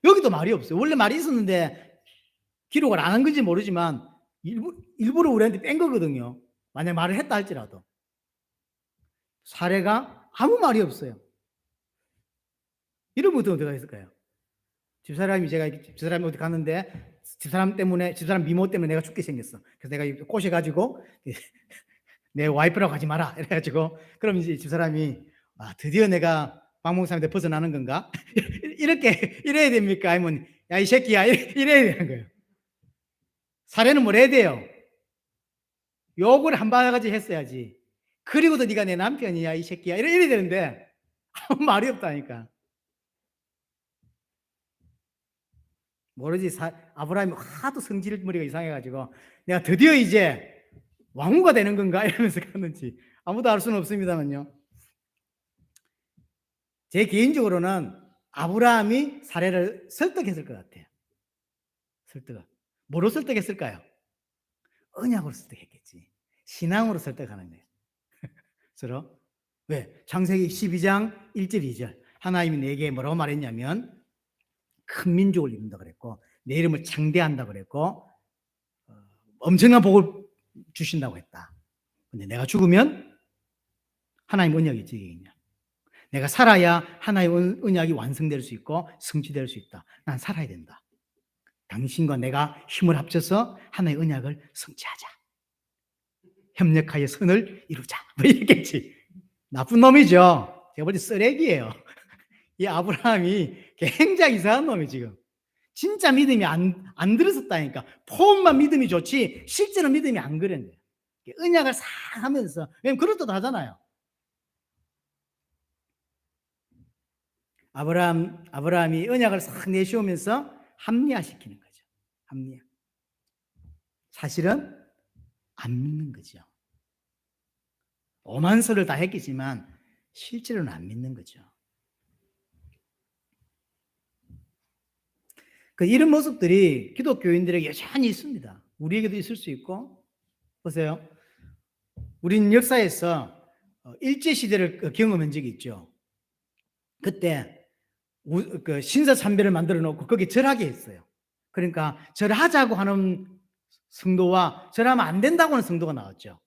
여기도 말이 없어요. 원래 말이 있었는데 기록을 안 한 건지 모르지만 일부러 우리한테 뺀 거거든요. 만약 말을 했다 할지라도. 사례가 아무 말이 없어요. 이런 것도 어디가 있을까요? 집사람이 집사람이 어디 갔는데 집사람 미모 때문에 내가 죽게 생겼어. 그래서 내가 꼬셔가지고 내 와이프라고 하지 마라 이래가지고, 그럼 이제 집사람이 드디어 내가 박목사님한테 벗어나는 건가? 이래야 됩니까? 아니면 야 이 새끼야 이래야 되는 거예요. 사례는 뭘 해야 돼요? 욕을 한 바가지 했어야지. 그리고도 네가 내 남편이야 이 새끼야 이래야 되는데 아무 말이 없다니까. 모르지. 아브라함이 하도 성질머리가 이상해가지고 내가 드디어 이제 왕후가 되는 건가 이러면서 갔는지 아무도 알 수는 없습니다만요. 제 개인적으로는 아브라함이 사례를 설득했을 것 같아요. 설득을. 뭐로 설득했을까요? 언약으로 설득했겠지. 신앙으로 설득하는 거예요. 서로. 왜? 창세기 12장 1절 2절 하나님이 내게 뭐라고 말했냐면 큰 민족을 이룬다 그랬고 내 이름을 창대한다 그랬고 엄청난 복을 주신다고 했다. 근데 내가 죽으면 하나님 언약이 지키겠냐? 내가 살아야 하나님 언약이 완성될 수 있고 성취될 수 있다. 난 살아야 된다. 당신과 내가 힘을 합쳐서 하나의 언약을 성취하자. 협력하여 선을 이루자. 뭐 이랬겠지. 나쁜 놈이죠. 제가 볼 때 쓰레기예요. 이 아브라함이 굉장히 이상한 놈이 지금. 진짜 믿음이 안 들었었다니까. 폼만 믿음이 좋지 실제로 믿음이 안 그런 거예요. 언약을 싹 하면서 왜냐면 그렇듯 하잖아요. 아브라함이 언약을 싹 내세우면서 합리화시키는 거죠. 합리화. 사실은 안 믿는 거죠. 오만설을 다 했겠지만 실제로는 안 믿는 거죠. 이런 모습들이 기독교인들에게 여전히 있습니다. 우리에게도 있을 수 있고. 보세요. 우리는 역사에서 일제시대를 경험한 적이 있죠. 그때 신사참배를 만들어 놓고 거기에 절하게 했어요. 그러니까 절하자고 하는 성도와 절하면 안 된다고 하는 성도가 나왔죠.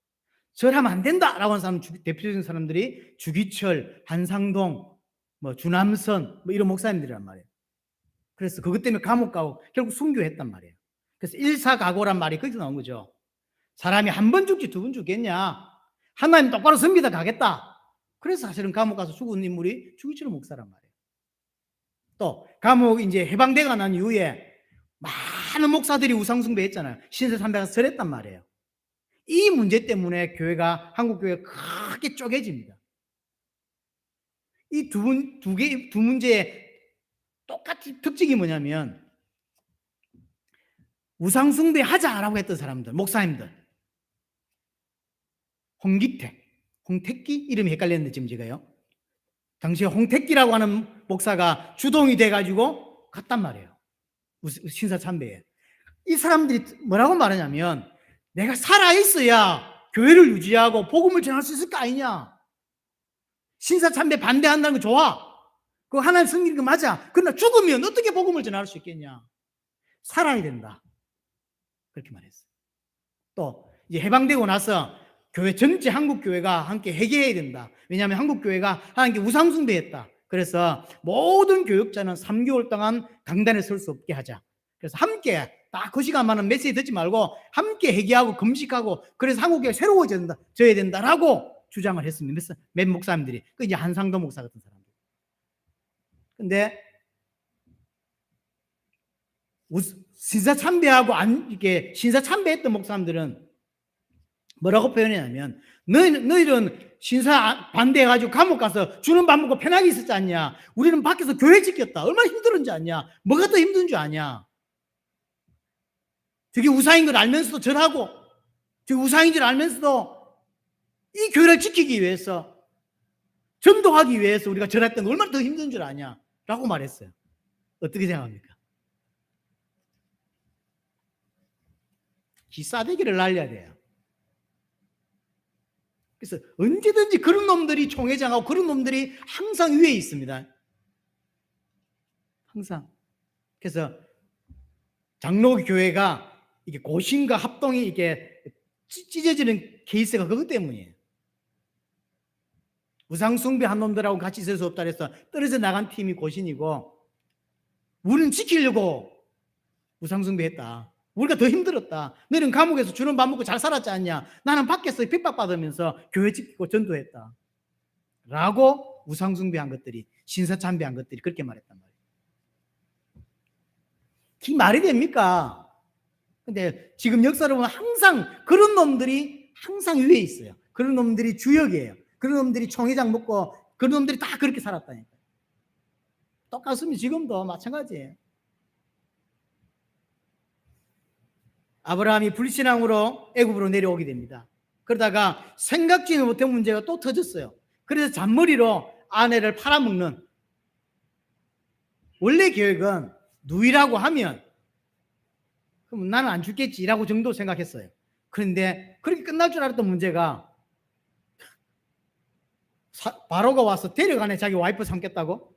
절하면 안 된다라고 하는 사람, 대표적인 사람들이 주기철, 한상동, 주남선 이런 목사님들이란 말이에요. 그래서 그것 때문에 감옥 가고 결국 순교했단 말이에요. 그래서 일사각오란 말이 거기서 나온 거죠. 사람이 한 번 죽지 두 번 죽겠냐? 하나님 똑바로 섬기다 가겠다. 그래서 사실은 감옥 가서 죽은 인물이 주기철 목사란 말이에요. 또 감옥 이제 해방되가 난 이후에 많은 목사들이 우상숭배했잖아요. 신세삼배가 설했단 말이에요. 이 문제 때문에 한국 교회가 크게 쪼개집니다. 이 두 문제의 똑같이 특징이 뭐냐면 우상숭배 하자라고 했던 사람들, 목사님들. 홍택기 이름이 헷갈렸는데 지금 제가요. 당시에 홍택기라고 하는 목사가 주동이 돼가지고 갔단 말이에요. 신사참배에. 이 사람들이 뭐라고 말하냐면 내가 살아있어야 교회를 유지하고 복음을 전할 수 있을 거 아니냐. 신사참배 반대한다는 거 좋아. 그거 하나님 섬기는 거 맞아. 그러나 죽으면 어떻게 복음을 전할 수 있겠냐. 살아야 된다. 그렇게 말했어요. 또 이제 해방되고 나서 교회 전체 한국 교회가 함께 회개해야 된다. 왜냐하면 한국 교회가 하나님께 우상숭배했다. 그래서 모든 교역자는 3개월 동안 강단에 설 수 없게 하자. 그래서 함께 딱 그 시간만은 메시지 듣지 말고 함께 회개하고 금식하고 그래서 한국 교회 새로워져야 된다라고 주장을 했습니다. 몇 목사님들이 그 이제 한상도 목사 같은 사람들. 근데 신사 참배하고 이렇게 신사 참배했던 목사님들은 뭐라고 표현했냐면 너희들은 신사 반대해가지고 감옥 가서 주는 밥 먹고 편하게 있었지 않냐. 우리는 밖에서 교회 지켰다. 얼마나 힘들었는지 아냐. 뭐가 더 힘든 줄 아냐. 저게 우상인 걸 알면서도 절하고 저게 우상인 줄 알면서도 이 교회를 지키기 위해서 전도하기 위해서 우리가 절했던 거 얼마나 더 힘든 줄 아냐 라고 말했어요. 어떻게 생각합니까? 기싸대기를 날려야 돼요. 그래서 언제든지 그런 놈들이 총회장하고 그런 놈들이 항상 위에 있습니다. 항상. 그래서 장로교회가 이게 고신과 합동이 이게 찢어지는 케이스가 그것 때문이에요. 우상숭배한 놈들하고 같이 있을 수 없다 그래서 떨어져 나간 팀이 고신이고 우리는 지키려고 우상숭배했다. 우리가 더 힘들었다. 너는 감옥에서 주는 밥 먹고 잘 살았지 않냐. 나는 밖에서 핍박받으면서 교회 지키고 전도했다. 라고 우상숭배한 것들이 신사참배한 것들이 그렇게 말했단 말이에요. 그 말이 됩니까? 근데 지금 역사를 보면 항상 그런 놈들이 항상 위에 있어요. 그런 놈들이 주역이에요. 그런 놈들이 총회장 먹고 그런 놈들이 다 그렇게 살았다니까요. 똑같습니다. 지금도 마찬가지예요. 아브라함이 불신앙으로 애굽으로 내려오게 됩니다. 그러다가 생각지도 못한 문제가 또 터졌어요. 그래서 잔머리로 아내를 팔아먹는, 원래 계획은 누이라고 하면 그럼 나는 안 죽겠지라고 정도 생각했어요. 그런데 그렇게 끝날 줄 알았던 문제가 바로가 와서 데려가네. 자기 와이프 삼겠다고.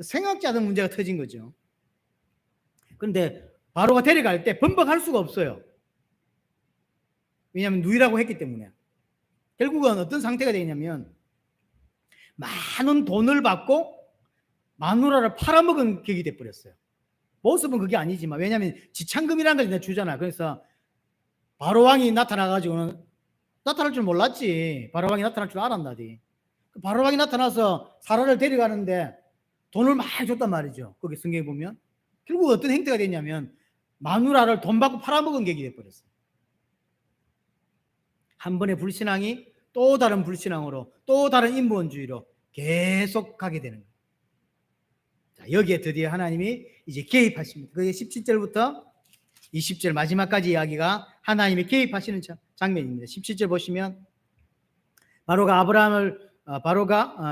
생각지 않은 문제가 터진 거죠. 그런데 바로가 데려갈 때 번복할 수가 없어요. 왜냐하면 누이라고 했기 때문에. 결국은 어떤 상태가 되냐면 많은 돈을 받고 마누라를 팔아먹은 격이 돼버렸어요. 모습은 그게 아니지만, 왜냐하면 지참금이라는 걸 내가 주잖아. 그래서 바로왕이 나타나가지고는, 나타날 줄 몰랐지. 바로왕이 나타날 줄 알았나디. 바로왕이 나타나서 사라를 데려가는데 돈을 많이 줬단 말이죠. 거기 성경에 보면. 결국 어떤 행태가 됐냐면 마누라를 돈 받고 팔아먹은 격이 돼버렸어요. 한 번의 불신앙이 또 다른 불신앙으로, 또 다른 인본주의로 계속 가게 되는 거예요. 자, 여기에 드디어 하나님이 이제 개입하십니다. 그게 17절부터 20절 마지막까지 이야기가 하나님이 개입하시는 장면입니다. 17절 보시면 바로가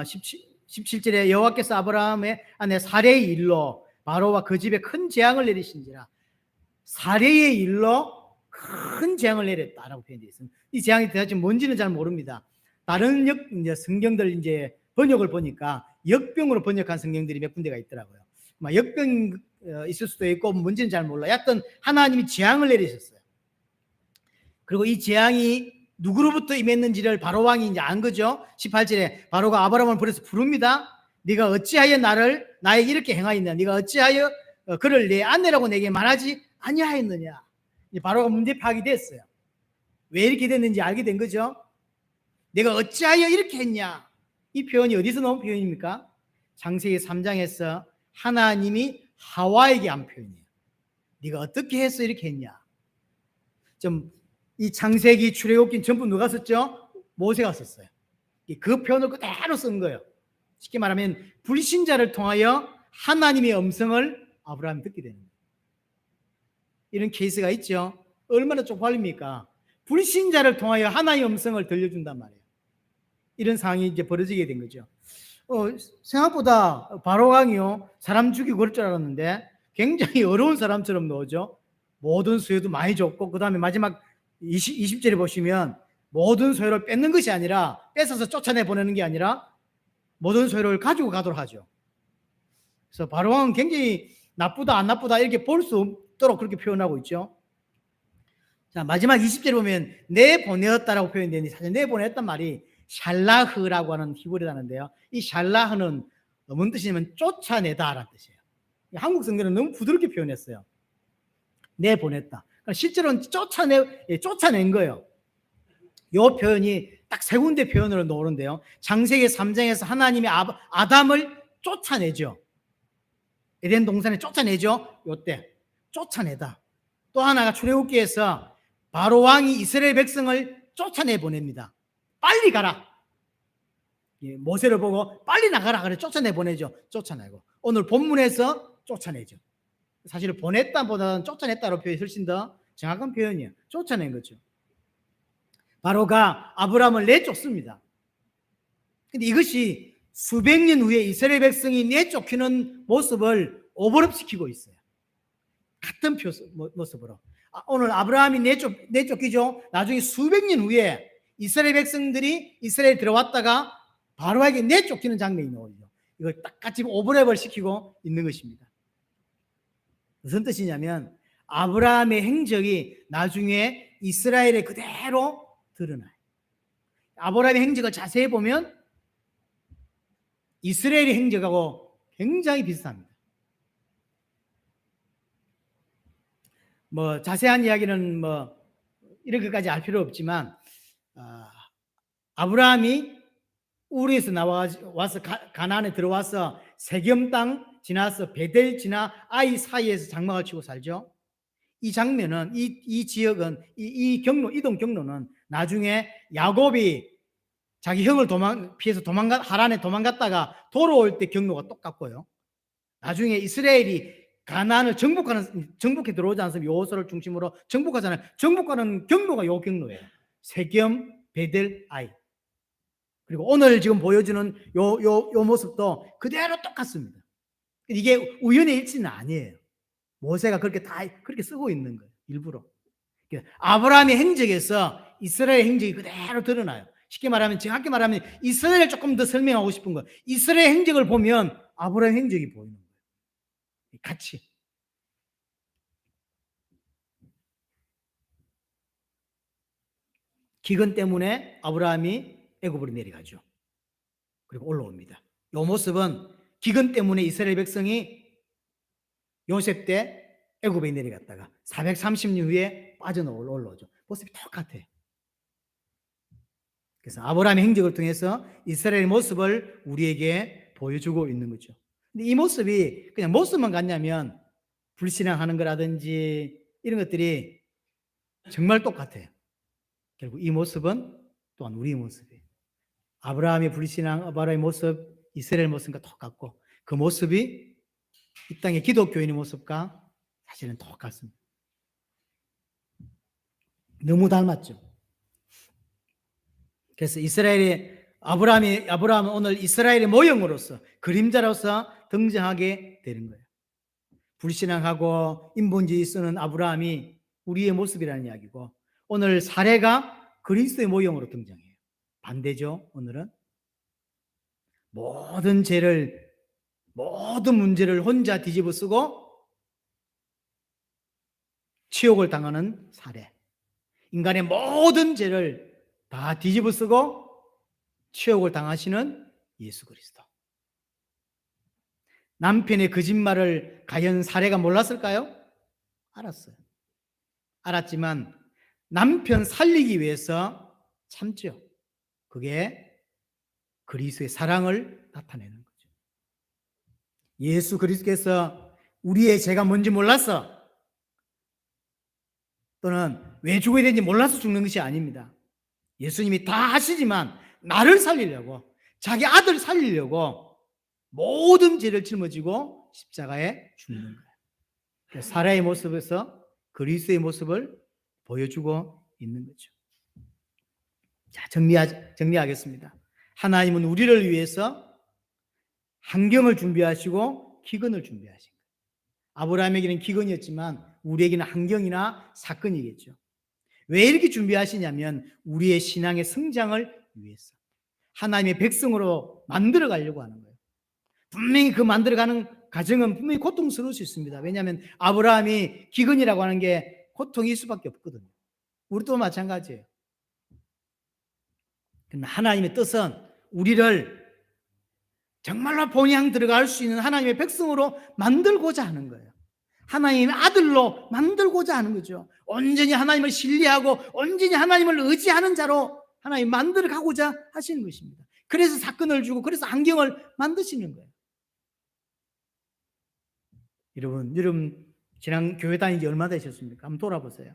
17절에 여호와께서 아브라함의 아내 사레의 일로 바로와 그 집에 큰 재앙을 내리신지라. 사레의 일로 큰 재앙을 내렸다라고 표현되어 있습니다. 이 재앙이 도대체 뭔지는 잘 모릅니다. 다른 이제 성경들 이제 번역을 보니까 역병으로 번역한 성경들이 몇 군데가 있더라고요. 역병 있을 수도 있고 뭔지는 잘 몰라. 약간 하나님이 재앙을 내리셨어요. 그리고 이 재앙이 누구로부터 임했는지를 바로 왕이 이제 안 거죠. 18절에 바로가 아브라함을 불러서 부릅니다. 네가 어찌하여 나에게 이렇게 행하였느냐? 네가 어찌하여 그를 내 아내라고 내게 말하지 아니하였느냐? 바로가 문제 파악이 됐어요. 왜 이렇게 됐는지 알게 된 거죠. 내가 어찌하여 이렇게 했냐? 이 표현이 어디서 나온 표현입니까? 창세기 3장에서 하나님이 하와에게 한 표현이에요. 네가 어떻게 해서 이렇게 했냐? 이 창세기, 출애굽기 전부 누가 썼죠? 모세가 썼어요. 그 표현을 그대로 쓴 거예요. 쉽게 말하면 불신자를 통하여 하나님의 음성을 아브라함이 듣게 되는 거예요. 이런 케이스가 있죠. 얼마나 쪽팔립니까? 불신자를 통하여 하나님의 음성을 들려준단 말이에요. 이런 상황이 이제 벌어지게 된 거죠. 생각보다 바로왕이요, 사람 죽이고 그럴 줄 알았는데 굉장히 어려운 사람처럼 나오죠. 모든 수혜도 많이 줬고, 그 다음에 마지막 20절에 보시면 모든 소유를 뺏는 것이 아니라, 뺏어서 쫓아내 보내는 게 아니라 모든 소유를 가지고 가도록 하죠. 그래서 바로왕은 굉장히 나쁘다 안 나쁘다 이렇게 볼 수 없도록 그렇게 표현하고 있죠. 자, 마지막 20절에 보면 내보내었다라고 표현되는데, 사실 내보냈단 말이 샬라흐라고 하는 히브리어인데요. 이 샬라흐는 뭔 뜻이냐면 쫓아내다라는 뜻이에요. 한국 성경은 너무 부드럽게 표현했어요. 내보냈다. 실제로는 쫓아낸 거예요. 이 표현이 딱 세 군데 표현으로 나오는데요. 창세기 3장에서 하나님이 아담을 쫓아내죠. 에덴 동산에 쫓아내죠. 이때 쫓아내다. 또 하나가 출애굽기에서 바로 왕이 이스라엘 백성을 쫓아내 보냅니다. 빨리 가라. 모세를 보고 빨리 나가라 그래 쫓아내 보내죠. 쫓아내고 오늘 본문에서 쫓아내죠. 사실 보냈다보다는 쫓아냈다로 표현이 훨씬 더 정확한 표현이에요. 쫓아낸 거죠. 바로가 아브라함을 내쫓습니다. 근데 이것이 수백 년 후에 이스라엘 백성이 내쫓기는 모습을 오버랩시키고 있어요. 같은 모습으로. 오늘 아브라함이 내쫓기죠. 나중에 수백 년 후에 이스라엘 백성들이 이스라엘에 들어왔다가 바로에게 내쫓기는 장면이 나오죠. 이걸 딱 같이 오버랩을 시키고 있는 것입니다. 무슨 뜻이냐면 아브라함의 행적이 나중에 이스라엘에 그대로 드러나요. 아브라함의 행적을 자세히 보면 이스라엘의 행적하고 굉장히 비슷합니다. 자세한 이야기는 이렇게까지 알 필요 없지만 아브라함이 우르에서 나와서 가나안에 들어와서 세겜 땅 지나서 베델 지나 아이 사이에서 장막을 치고 살죠. 이 장면은 이 지역은 이 경로 이동 경로는 나중에 야곱이 자기 형을 피해서 하란에 도망갔다가 돌아올 때 경로가 똑같고요. 나중에 이스라엘이 가나안을 정복해 들어오지 않습니까? 여호수아를 중심으로 정복하잖아요. 정복하는 경로가 요 경로예요. 세겜, 베델, 아이. 그리고 오늘 지금 보여주는 요 모습도 그대로 똑같습니다. 이게 우연의 일치는 아니에요. 모세가 그렇게 쓰고 있는 거예요. 일부러. 아브라함의 행적에서 이스라엘 행적이 그대로 드러나요. 쉽게 말하면, 정확히 말하면 이스라엘을 조금 더 설명하고 싶은 거예요. 이스라엘 행적을 보면 아브라함 행적이 보이는 거예요. 같이. 기근 때문에 아브라함이 애굽으로 내려가죠. 그리고 올라옵니다. 이 모습은 기근 때문에 이스라엘 백성이 요셉 때 애굽에 내려갔다가 430년 후에 올라오죠. 모습이 똑같아요. 그래서 아브라함의 행적을 통해서 이스라엘의 모습을 우리에게 보여주고 있는 거죠. 근데 이 모습이 그냥 모습만 같냐면 불신앙하는 거라든지 이런 것들이 정말 똑같아요. 결국 이 모습은 또한 우리의 모습이에요. 아브라함의 아브라함의 모습, 이스라엘 모습과 똑같고 그 모습이 이 땅의 기독교인의 모습과 사실은 똑같습니다. 너무 닮았죠. 그래서 아브라함은 오늘 이스라엘의 모형으로서 그림자로서 등장하게 되는 거예요. 불신앙하고 인본주의 쓰는 아브라함이 우리의 모습이라는 이야기고 오늘 사례가 그리스도의 모형으로 등장해요. 반대죠. 오늘은 모든 문제를 혼자 뒤집어 쓰고 치욕을 당하는 사례. 인간의 모든 죄를 다 뒤집어 쓰고 치욕을 당하시는 예수 그리스도. 남편의 거짓말을 과연 사례가 몰랐을까요? 알았어요. 알았지만 남편 살리기 위해서 참죠. 그게 그리스도의 사랑을 나타내는 거죠. 예수 그리스도께서 우리의 죄가 뭔지 몰랐어. 또는 왜 죽어야 되는지 몰라서 죽는 것이 아닙니다. 예수님이 다 하시지만 나를 살리려고, 자기 아들 살리려고 모든 죄를 짊어지고 십자가에 죽는 거예요. 사라의 모습에서 그리스도의 모습을 보여주고 있는 거죠. 자, 정리하겠습니다. 하나님은 우리를 위해서 환경을 준비하시고 기근을 준비하신 거예요. 아브라함에게는 기근이었지만 우리에게는 환경이나 사건이겠죠. 왜 이렇게 준비하시냐면 우리의 신앙의 성장을 위해서 하나님의 백성으로 만들어 가려고 하는 거예요. 분명히 그 만들어가는 과정은 분명히 고통스러울 수 있습니다. 왜냐하면 아브라함이 기근이라고 하는 게 고통일 수밖에 없거든요. 우리도 마찬가지예요. 그러나 하나님의 뜻은 우리를 정말로 본향 들어갈 수 있는 하나님의 백성으로 만들고자 하는 거예요. 하나님의 아들로 만들고자 하는 거죠. 온전히 하나님을 신뢰하고 온전히 하나님을 의지하는 자로 하나님 만들어 가고자 하시는 것입니다. 그래서 사건을 주고 그래서 환경을 만드시는 거예요. 여러분 지난 교회 다닌 지 얼마 되셨습니까? 한번 돌아보세요.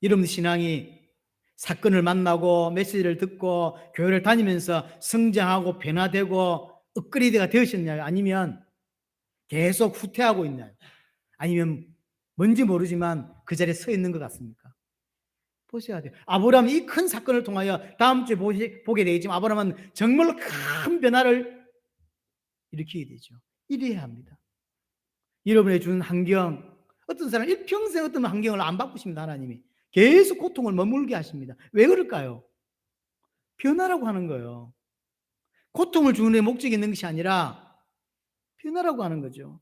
여러분 신앙이 사건을 만나고 메시지를 듣고 교회를 다니면서 성장하고 변화되고 업그레이드가 되셨나요? 아니면 계속 후퇴하고 있나요? 아니면 뭔지 모르지만 그 자리에 서 있는 것 같습니까? 보셔야 돼요. 아브라함이 이 큰 사건을 통하여 다음 주에 보게 되겠지만 아브라함은 정말로 큰 변화를 일으키게 되죠. 이래야 합니다. 여러분의 주는 환경, 어떤 사람 일평생 어떤 환경을 안 바꾸십니다. 하나님이 계속 고통을 머물게 하십니다. 왜 그럴까요? 변화라고 하는 거예요. 고통을 주는 데 목적이 있는 것이 아니라 변화라고 하는 거죠.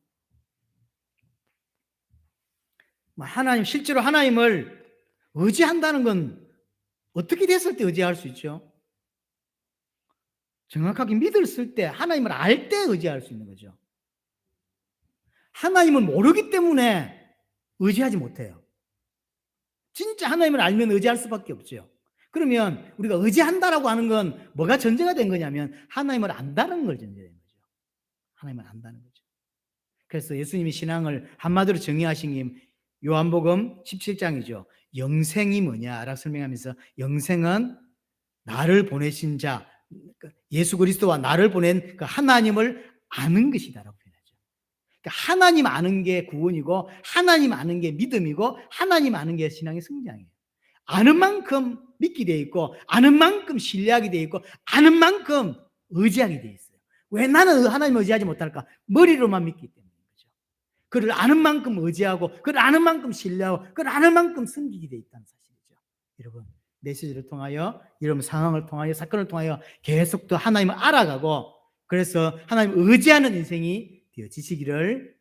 실제로 하나님을 의지한다는 건 어떻게 됐을 때 의지할 수 있죠? 정확하게 믿었을 때, 하나님을 알 때 의지할 수 있는 거죠. 하나님을 모르기 때문에 의지하지 못해요. 진짜 하나님을 알면 의지할 수밖에 없죠. 그러면 우리가 의지한다라고 하는 건 뭐가 전제가 된 거냐면 하나님을 안다는 걸 전제된 거죠. 하나님을 안다는 거죠. 그래서 예수님이 신앙을 한마디로 정의하신 게 요한복음 17장이죠. 영생이 뭐냐라고 설명하면서 영생은 나를 보내신 자, 예수 그리스도와 나를 보낸 그 하나님을 아는 것이다라고 표현하죠. 그러니까 하나님 아는 게 구원이고 하나님 아는 게 믿음이고 하나님 아는 게 신앙의 성장이에요. 아는 만큼 믿게 돼 있고 아는 만큼 신뢰하게 돼 있고 아는 만큼 의지하게 돼 있어요. 왜 나는 하나님을 의지하지 못할까? 머리로만 믿기 때문인 거죠. 그를 아는 만큼 의지하고 그를 아는 만큼 신뢰하고 그를 아는 만큼 섬기게 돼 있다는 사실이죠. 여러분, 메시지를 통하여 이런 상황을 통하여 사건을 통하여 계속 더 하나님을 알아가고 그래서 하나님을 의지하는 인생이 되어지시기를